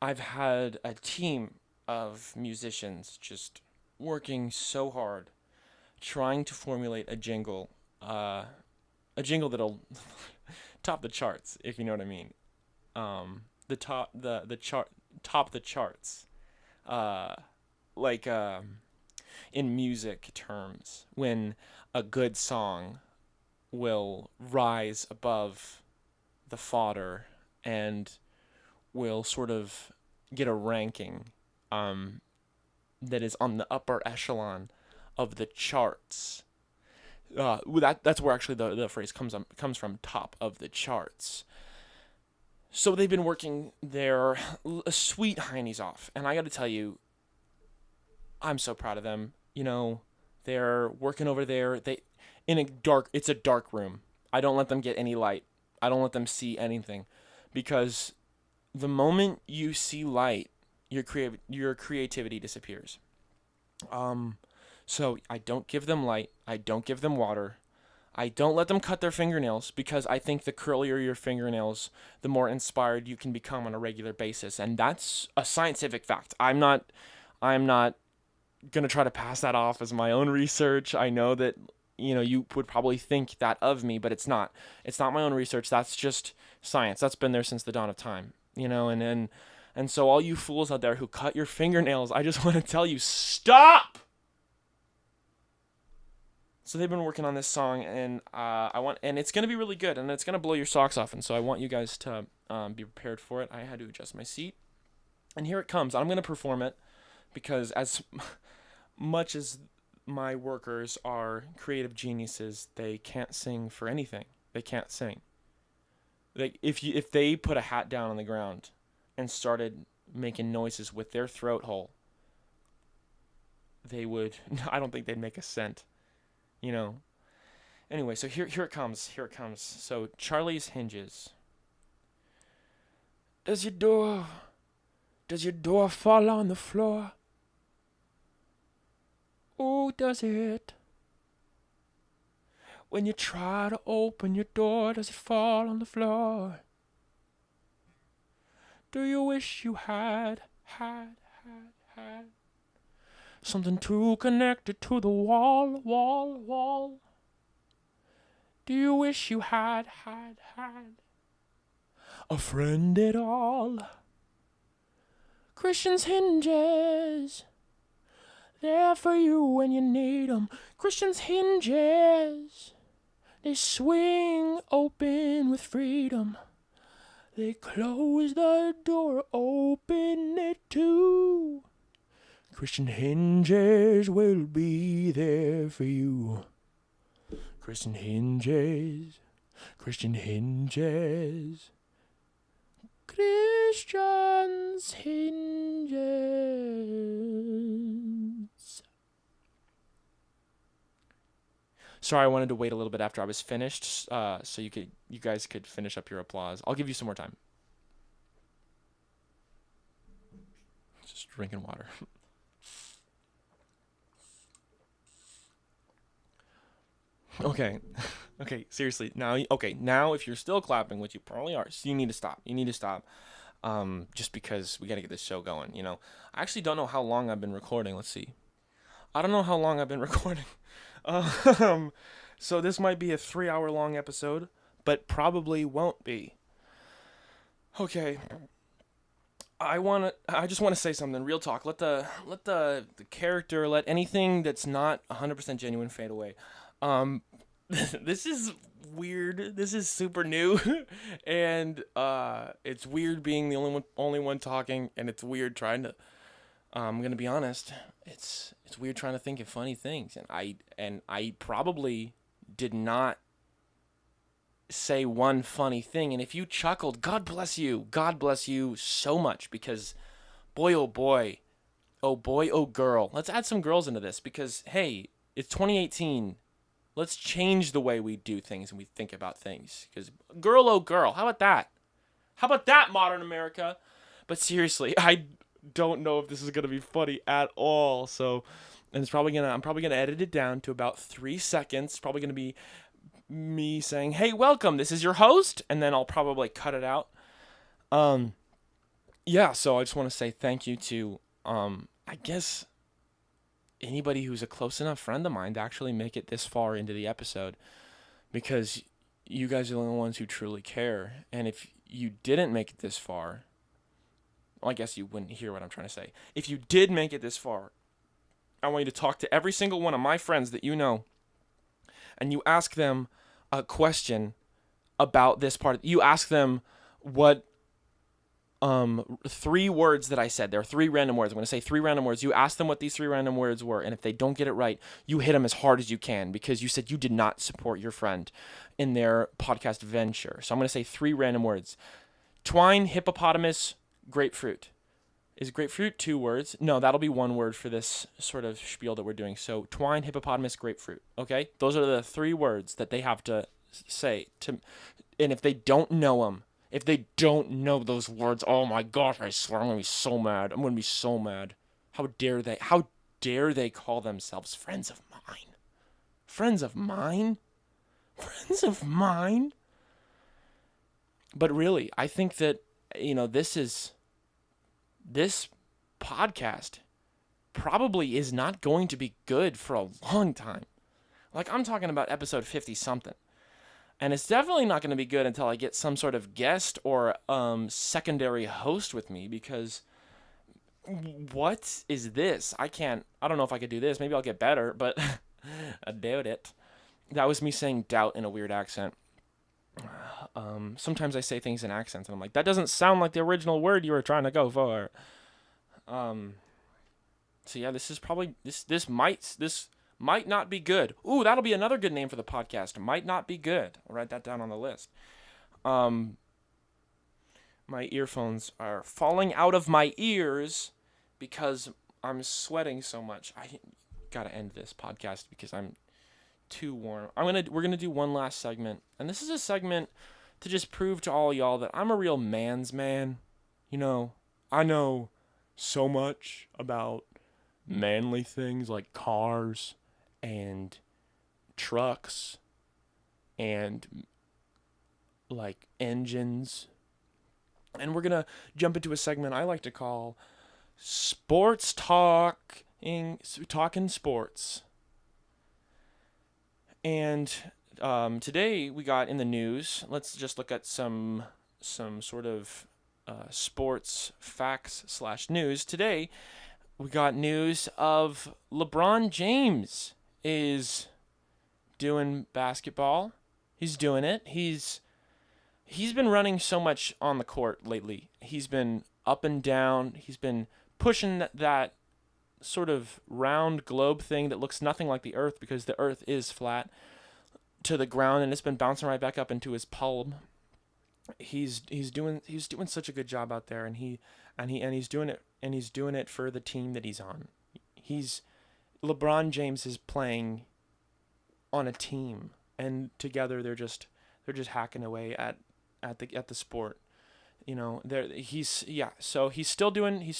I've had a team of musicians just working so hard trying to formulate a jingle that'll top the charts, if you know what I mean. Top the charts. In music terms, when a good song will rise above the fodder and will sort of get a ranking that is on the upper echelon of the charts. That's where actually the phrase comes from, top of the charts. So they've been working their sweet heinies off, and I got to tell you, I'm so proud of them. They're working over there. It's a dark room. I don't let them get any light. I don't let them see anything, because the moment you see light, your creativity disappears. So I don't give them light. I don't give them water. I don't let them cut their fingernails, because I think the curlier your fingernails, the more inspired you can become on a regular basis. And that's a scientific fact. I'm not going to try to pass that off as my own research. I know that, you would probably think that of me, but it's not. It's not my own research. That's just science. That's been there since the dawn of time, and so all you fools out there who cut your fingernails, I just want to tell you, stop! So they've been working on this song, and and it's gonna be really good, and it's gonna blow your socks off. And so I want you guys to be prepared for it. I had to adjust my seat, and here it comes. I'm gonna perform it, because as much as my workers are creative geniuses, they can't sing for anything. They can't sing. If they put a hat down on the ground and started making noises with their throat hole, they would. I don't think they'd make a cent. Anyway, so here it comes. So Charlie's Hinges. Does your door fall on the floor? Oh, does it? When you try to open your door, does it fall on the floor? Do you wish you had something to connect it to the wall? Do you wish you had a friend at all? Christian's Hinges, there for you when you need 'em. Christian's Hinges, they swing open with freedom. They close the door, open it too. Christian Hinges will be there for you. Christian Hinges, Christian Hinges, Christian's Hinges. Sorry, I wanted to wait a little bit after I was finished, so you guys could finish up your applause. I'll give you some more time. Just drinking water. Okay, seriously. Now if you're still clapping, which you probably are, so you need to stop. Just because we got to get this show going, I actually don't know how long I've been recording. Let's see. I don't know how long I've been recording. So this might be a 3-hour long episode, but probably won't be. Okay. I just want to say something. Real talk. Let the character, let anything that's not 100% genuine fade away. This is weird. This is super new, and it's weird being the only one talking, and it's weird trying to. I'm gonna be honest. It's weird trying to think of funny things, and I probably did not say one funny thing. And if you chuckled, God bless you so much, because boy, oh boy, oh girl. Let's add some girls into this, because hey, it's 2018. Let's change the way we do things and we think about things. Because girl, oh girl, how about that? How about that, modern America? But seriously, I don't know if this is gonna be funny at all. So, and I'm probably gonna edit it down to about 3 seconds. It's probably gonna be me saying, "Hey, welcome. This is your host," and then I'll probably cut it out. Yeah. So I just want to say thank you to, I guess, anybody who's a close enough friend of mine to actually make it this far into the episode, because you guys are the only ones who truly care. And if you didn't make it this far, well, I guess you wouldn't hear what I'm trying to say. If you did make it this far, I want you to talk to every single one of my friends that you know, and you ask them a question about this part. You ask them what three words that I said. There are three random words. I'm going to say three random words. You ask them what these three random words were, and if they don't get it right, you hit them as hard as you can because you said you did not support your friend in their podcast venture. So I'm going to say three random words. Twine, hippopotamus, grapefruit. Is grapefruit two words? No, that'll be one word for this sort of spiel that we're doing. So twine, hippopotamus, grapefruit. Okay? Those are the three words that they have to say. And if they don't know them, if they don't know those words, oh my gosh, I swear I'm going to be so mad. I'm going to be so mad. How dare they? How dare they call themselves friends of mine? Friends of mine? Friends of mine? But really, I think that, this podcast probably is not going to be good for a long time. Like, I'm talking about episode 50 something. And it's definitely not going to be good until I get some sort of guest or secondary host with me, because what is this? I don't know if I could do this. Maybe I'll get better, but I doubt it. That was me saying doubt in a weird accent. Sometimes I say things in accents, and I'm like, that doesn't sound like the original word you were trying to go for. So yeah, this is probably this might not be good. Ooh, that'll be another good name for the podcast. Might not be good. I'll write that down on the list. My earphones are falling out of my ears because I'm sweating so much. I gotta end this podcast because I'm too warm. We're gonna do one last segment, and this is a segment to just prove to all y'all that I'm a real man's man. I know so much about manly things like cars and trucks and like engines. And we're gonna jump into a segment I like to call Sports Talking Sports. And today we got in the news. Let's just look at some sort of sports facts / news. Today we got news of LeBron James is doing basketball. He's doing it. He's been running so much on the court lately. He's been up and down. He's been pushing that sort of round globe thing that looks nothing like the earth, because the earth is flat, to the ground, and it's been bouncing right back up into his palm. He's doing such a good job out there, and he's doing it for the team that he's on. LeBron James is playing on a team, and together they're just hacking away at the sport. So he's still doing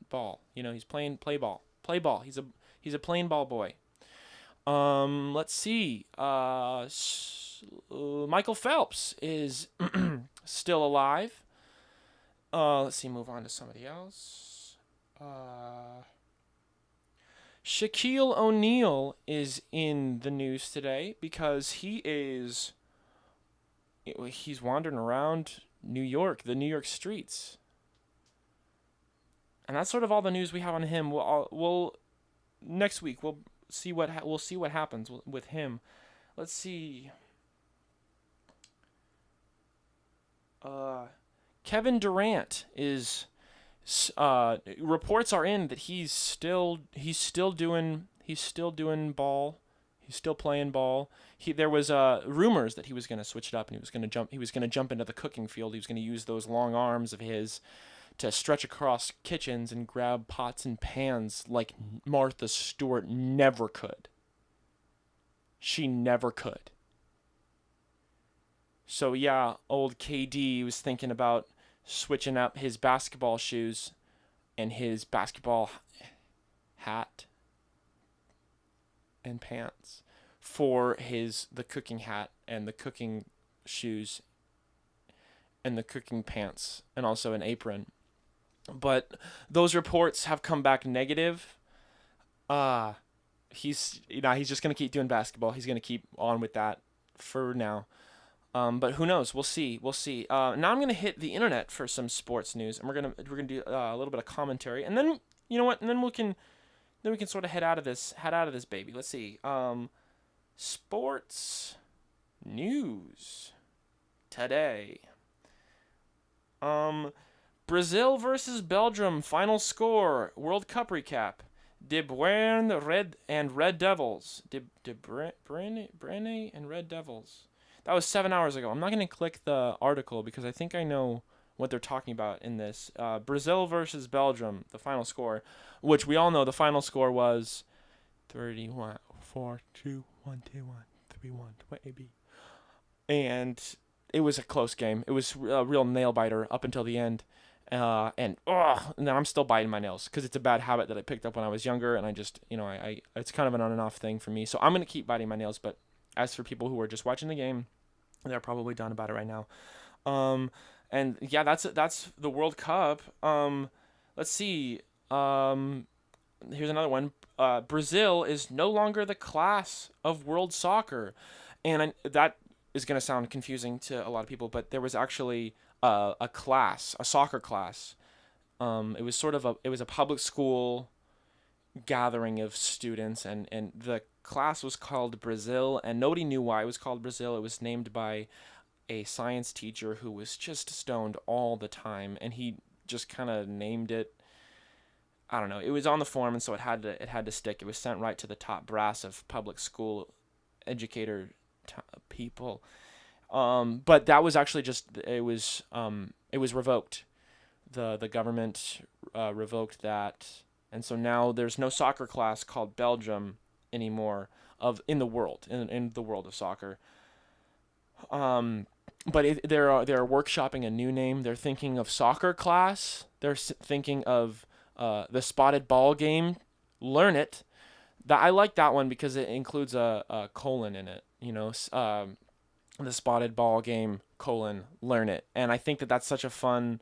ball. He's play ball. He's a playing ball boy. Let's see. Michael Phelps is still alive. Let's see. Move on to somebody else. Shaquille O'Neal is in the news today because he's wandering around New York, the New York streets. And that's sort of all the news we have on him. We'll next week we'll see what happens with him. Let's see. Kevin Durant is. Reports are in that he's still doing ball. He's still playing ball. There was rumors that he was going to switch it up and he was going to jump into the cooking field. He was going to use those long arms of his to stretch across kitchens and grab pots and pans like Martha Stewart never could. She never could. So yeah, old KD was thinking about switching up his basketball shoes and his basketball hat and pants for the cooking hat and the cooking shoes and the cooking pants and also an apron. But those reports have come back negative. He's just going to keep doing basketball. He's going to keep on with that for now. But who knows? We'll see. Now I'm going to hit the internet for some sports news, and we're going to do a little bit of commentary, and then you know what? And then we can sort of head out of this baby. Let's see. Sports news today. Um, Brazil versus Belgium. Final score. World Cup recap. De Bruyne Red Devils. De Bruyne and Red Devils. That was 7 hours ago. I'm not going to click the article because I think I know what they're talking about in this. Brazil versus Belgium, the final score, which we all know the final score was 31, 4, 2, 1, 2, 1, 3, 1, maybe. And it was a close game. It was a real nail biter up until the end. And then I'm still biting my nails because it's a bad habit that I picked up when I was younger, and I just, I it's kind of an on and off thing for me. So I'm gonna keep biting my nails. But as for people who are just watching the game, they're probably done about it right now. Um, and yeah, that's the World Cup. Let's see. Here's another one. Brazil is no longer the class of world soccer, and that is going to sound confusing to a lot of people, but there was actually a class, a soccer class. It was it was a public school gathering of students, and the class was called Brazil, and nobody knew why it was called Brazil. It was named by a science teacher who was just stoned all the time, and he just kind of named it. I don't know. It was on the form, and so it had to stick. It was sent right to the top brass of public school educator people. But that was actually just it was revoked. The government revoked that, and so now there's no soccer class called Belgium anymore in the world in the world of soccer. But they're workshopping a new name. They're thinking of soccer class. They're thinking of the spotted ball game. Learn it. That I like that one because it includes a colon in it. The spotted ball game colon learn it, and I think that that's such a fun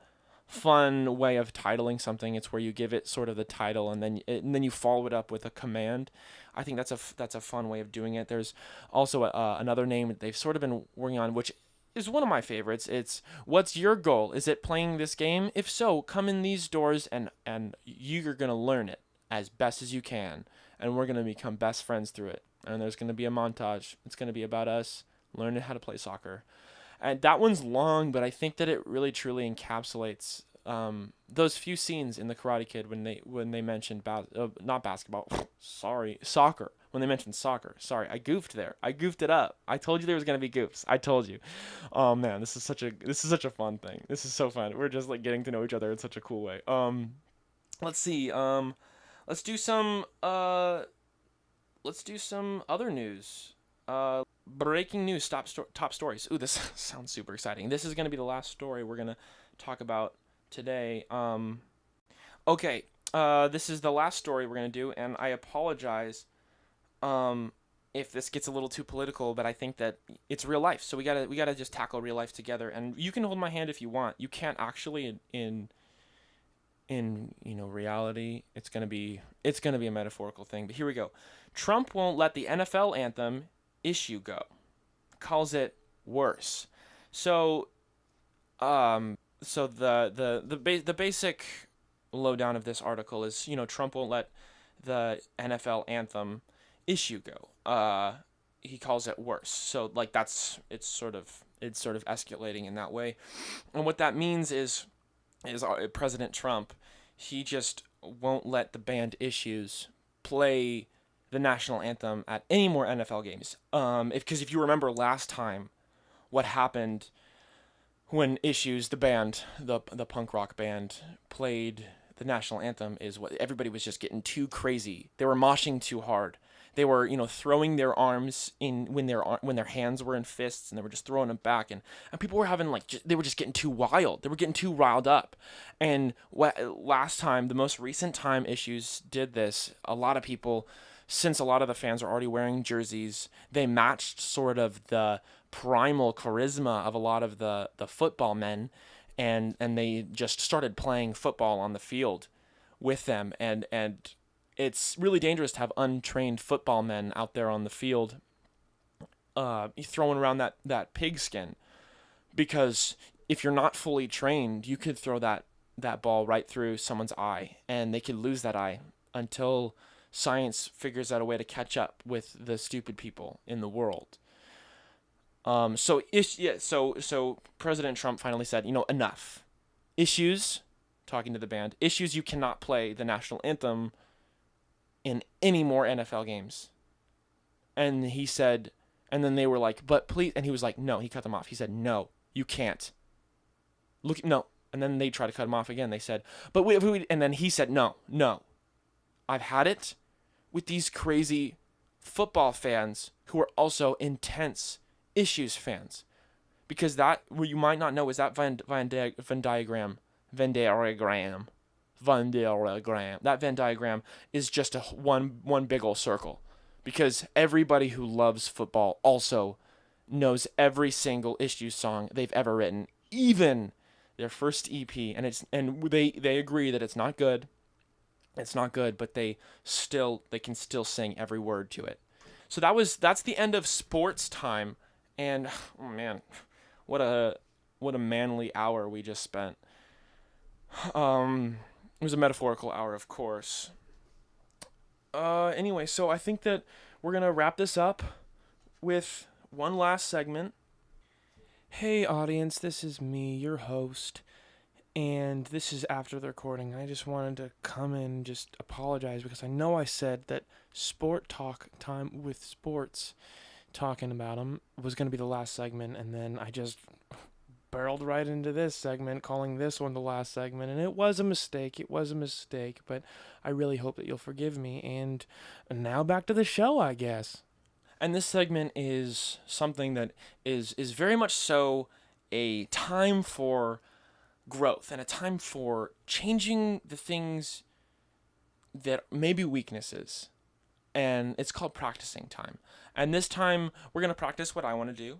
way of titling something. It's where you give it sort of the title, and then you follow it up with a command. I think that's a fun way of doing it. There's also another name that they've sort of been working on, which is one of my favorites. It's what's your goal? Is it playing this game? If so, come in these doors and you're gonna learn it as best as you can, and we're gonna become best friends through it. And there's gonna be a montage. It's gonna be about us learning how to play soccer. And that one's long, but I think that it really truly encapsulates those few scenes in the Karate Kid when they mentioned not basketball, sorry, soccer. When they mentioned soccer, sorry, I goofed there. I goofed it up. I told you there was gonna be goofs. I told you. Oh man, this is such a fun thing. This is so fun. We're just like getting to know each other in such a cool way. Let's see. Let's do some other news. Breaking news, top stories. Ooh, this sounds super exciting. This is going to be the last story we're going to talk about today. Okay, this is the last story we're going to do, and I apologize if this gets a little too political, but I think that it's real life, so we gotta just tackle real life together. And you can hold my hand if you want. You can't actually in reality. It's gonna be a metaphorical thing. But here we go. Trump won't let the NFL anthem issue go, calls it worse. So the basic lowdown of this article is, Trump won't let the NFL anthem issue go. He calls it worse. So like it's sort of escalating in that way. And what that means is President Trump, he just won't let the band issues play the national anthem at any more NFL games. Because if you remember last time, what happened when Issues, the band, the punk rock band, played the national anthem is what everybody was just getting too crazy. They were moshing too hard. They were, throwing their arms in when their hands were in fists, and they were just throwing them back, and people were having they were just getting too wild. They were getting too riled up. And last time, the most recent time Issues did this, a lot of people, since a lot of the fans are already wearing jerseys, they matched sort of the primal charisma of a lot of the football men, and they just started playing football on the field with them, and it's really dangerous to have untrained football men out there on the field throwing around that pigskin, because if you're not fully trained, you could throw that ball right through someone's eye, and they could lose that eye until science figures out a way to catch up with the stupid people in the world. So President Trump finally said, enough. issues, talking to the band, issues you cannot play the national anthem in any more NFL games. And he said, and then they were like, but please, and he was like, no, he cut them off. He said, no, you can't. Look, no. And then they tried to cut him off again. They said, but and then he said, no, I've had it with these crazy football fans who are also intense issues fans. Because that, what you might not know is that Venn diagram. That Venn diagram is just a one big old circle. Because everybody who loves football also knows every single issue song they've ever written, even their first EP, and they agree that it's not good. It's not good, but they can still sing every word to it. So that's the end of sports time, and oh man, what a manly hour we just spent. It was a metaphorical hour, of course. Anyway, so I think that we're gonna wrap this up with one last segment. Hey audience, this is me, your host, and this is after the recording. I just wanted to come in and just apologize because I know I said that sport talk time with sports, talking about them, was gonna be the last segment, and then I just barreled right into this segment, calling this one the last segment, and it was a mistake, but I really hope that you'll forgive me, and now back to the show, I guess. And this segment is something that is very much so a time for growth, and a time for changing the things that may be weaknesses, and it's called practicing time. And this time, we're going to practice what I want to do,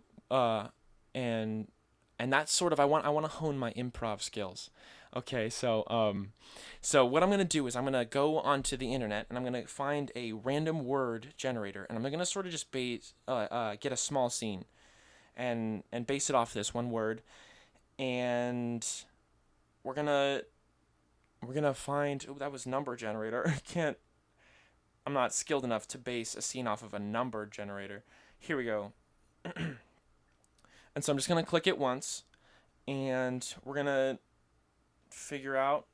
and that's sort of, I want to hone my improv skills. Okay, so what I'm going to do is I'm going to go onto the internet, and I'm going to find a random word generator, and I'm going to sort of just get a small scene and base it off this one word, and we're going to find, that was number generator. I'm not skilled enough to base a scene off of a number generator. Here we go. And so I'm just going to click it once, and we're going to figure out,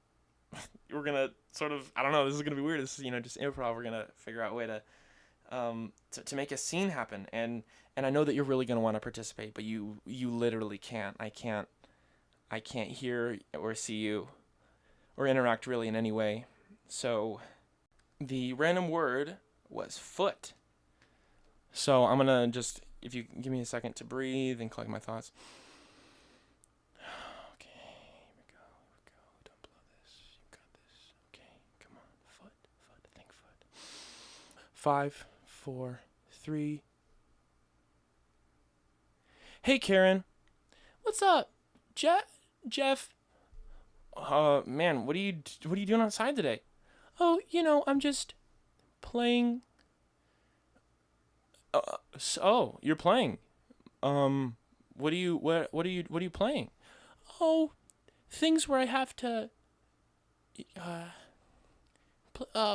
we're going to sort of, I don't know, this is going to be weird. This is, just improv. We're going to figure out a way to make a scene happen. And I know that you're really going to want to participate, but you literally can't. I can't hear or see you or interact really in any way. So the random word was foot. So I'm going to just, if you give me a second to breathe and collect my thoughts. Okay, here we go. Don't blow this. You got this. Okay, come on. Foot. Think foot. 5, 4, 3. Hey, Karen. What's up? Jeff? Man, what are you doing outside today? Oh, I'm just playing. So you're playing. What are you playing? Oh, things where I have to.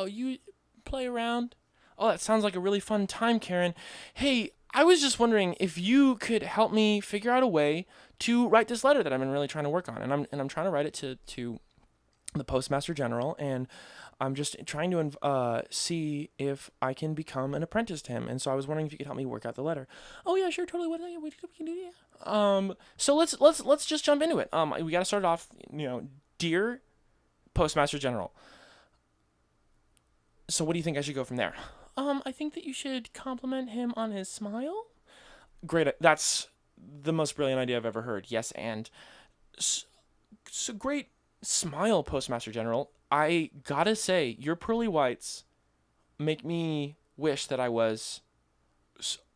You play around. Oh, that sounds like a really fun time, Karen. Hey, I was just wondering if you could help me figure out a way to write this letter that I've been really trying to work on, and I'm trying to write it to the Postmaster General, and I'm just trying to see if I can become an apprentice to him. And so I was wondering if you could help me work out the letter. Oh yeah, sure, totally. What we can do? Yeah. So let's just jump into it. We got to start off. Dear Postmaster General. So what do you think I should go from there? I think that you should compliment him on his smile. Great. That's the most brilliant idea I've ever heard. Yes, and so great smile, Postmaster General. I gotta say, your pearly whites make me wish that I was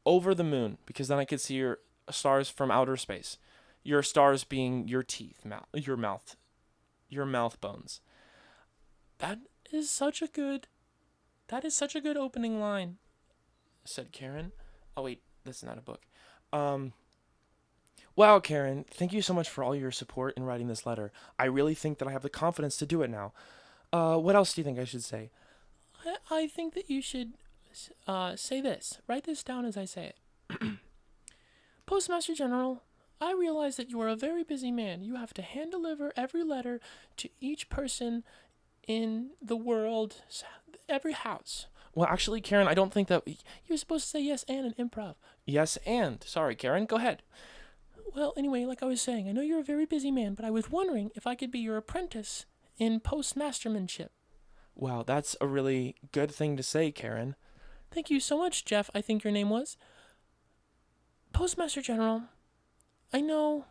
over the moon, because then I could see your stars from outer space. Your stars being your teeth, your mouth bones. That is such a good opening line, said Karen. Oh wait, this is not a book. Wow, Karen, thank you so much for all your support in writing this letter. I really think that I have the confidence to do it now. What else do you think I should say? I think that you should say this. Write this down as I say it. Postmaster General, I realize that you are a very busy man. You have to hand deliver every letter to each person in the world, every house. Well, actually, Karen, I don't think that you're supposed to say yes and in improv. Yes and. Sorry, Karen, go ahead. Well, anyway, like I was saying, I know you're a very busy man, but I was wondering if I could be your apprentice in postmastermanship. Wow, that's a really good thing to say, Karen. Thank you so much, Jeff, I think your name was. Postmaster General, I know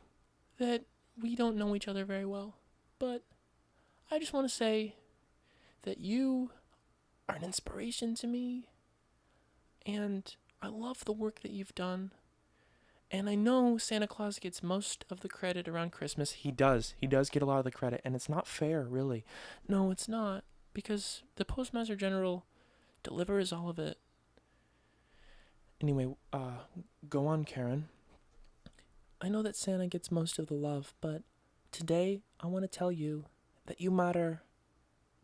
that we don't know each other very well, but I just want to say that you are an inspiration to me, and I love the work that you've done. And I know Santa Claus gets most of the credit around Christmas. He does. He does get a lot of the credit, and it's not fair, really. No, it's not, because the Postmaster General delivers all of it. Anyway, go on, Karen. I know that Santa gets most of the love, but today I want to tell you that you matter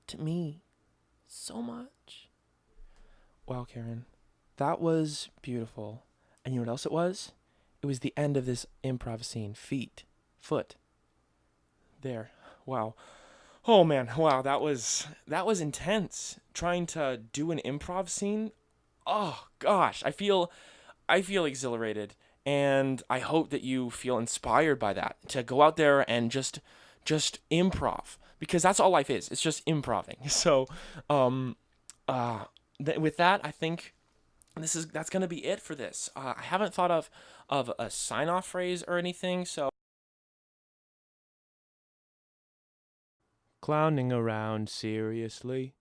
to me so much. Wow, Karen, that was beautiful. And you know what else it was? It was the end of this improv scene. Foot. There. Wow. Oh man, wow, that was intense. Trying to do an improv scene. Oh gosh, I feel exhilarated, and I hope that you feel inspired by that to go out there and just improv, because that's all life is. It's just improving. So, with that, I think that's gonna be it for this. I haven't thought of a sign off phrase or anything, so. Clowning around seriously.